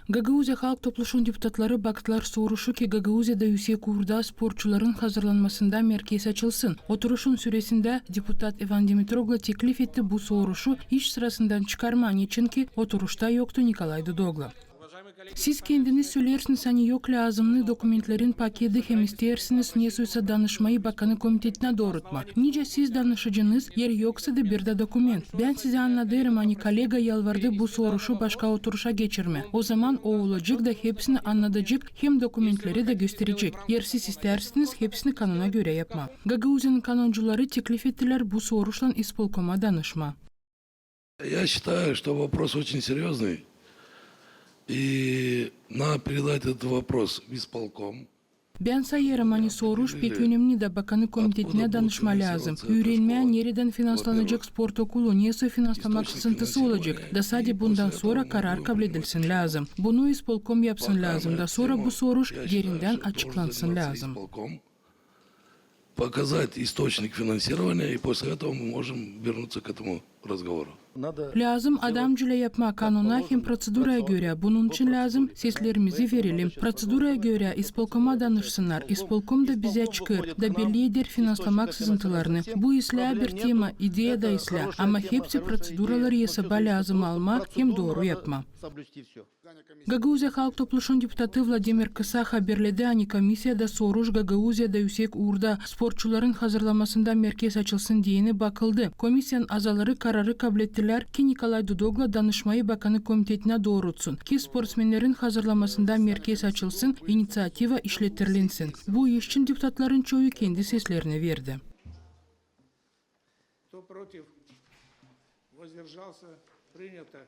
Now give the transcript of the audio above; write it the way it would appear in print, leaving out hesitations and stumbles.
Гагаузия Халк Топлошун депутатлары бактылар сорушу ки Гагаузияда yüksek uğurda sporçuların hazırlanmasında merkez açılsın. Oturuşun süresinde депутат Иван Димитрогlu teklif etti bu soruşu iş sırasından çıkarman için ki oturuşta yoktu Nikolay Dudoglu. Siz kendiniz söylersiniz hani yok lazımlı dokumentlerin paketi hem istersiniz ne soysa danışmayı bakanı komitetine doğrultmak. Nice siz danışıcınız yer yoksa da bir de dokument. Ben size anladım hani kolega yalvardı bu soruşu başka oturuşa geçirme. O zaman o olacak da hepsini anlatacak hem dokumentleri de gösterecek. Yer siz istersiniz hepsini kanuna göre yapma. Gagauzya'nın kanuncuları teklif ettiler bu soruşla исполкома danışma. Я считаю, что вопрос очень серьезный. И надо передать этот вопрос в исполком. Ben sayarım hani soruş pek önemli de bakanı komitetine danışma lazım. Öğrenmeye nereden finanslanacak spor okulu, neyse finanslamak sıkıntısı olacak. Da sadece bundan sonra karar kabul edilsin lazım. Bunu исполком yapsın lazım da sonra bu soruş yerinden açıklansın lazım. Показать источник финансирования, и после этого мы можем вернуться к этому разговору. Lazım adamcıyla yapma kanuna hem proseduraya göre. Bunun için lazım seslerimizi verelim. Proseduraya göre исполкома danışsınlar. исполком da bize çıkar. Da belli eder finanslamak sızıntılarını. Bu isla bir tema, ideya da isla. Ama hepsi proseduraları hesaba lazım alma hem doğru yapma. Гагаузия Халк Топлошун депутаты Владимир Кыса haberledi hani komisyada soruş Gagauzya'da yüksek uğurda sporçuların hazırlamasında merkez açılsın diyene bakıldı. Komisyanın azaları kararı kabul ettiler ki Nikolay Dudoglu danışmayı bakanı komitetine doğrultsun ki sportsmenlerin hazırlamasında merkez açılsın, inisiyativa işletirlensin. Bu iş için deputatların çoğu kendi seslerini verdi. Кто против? Воздержался? Принято.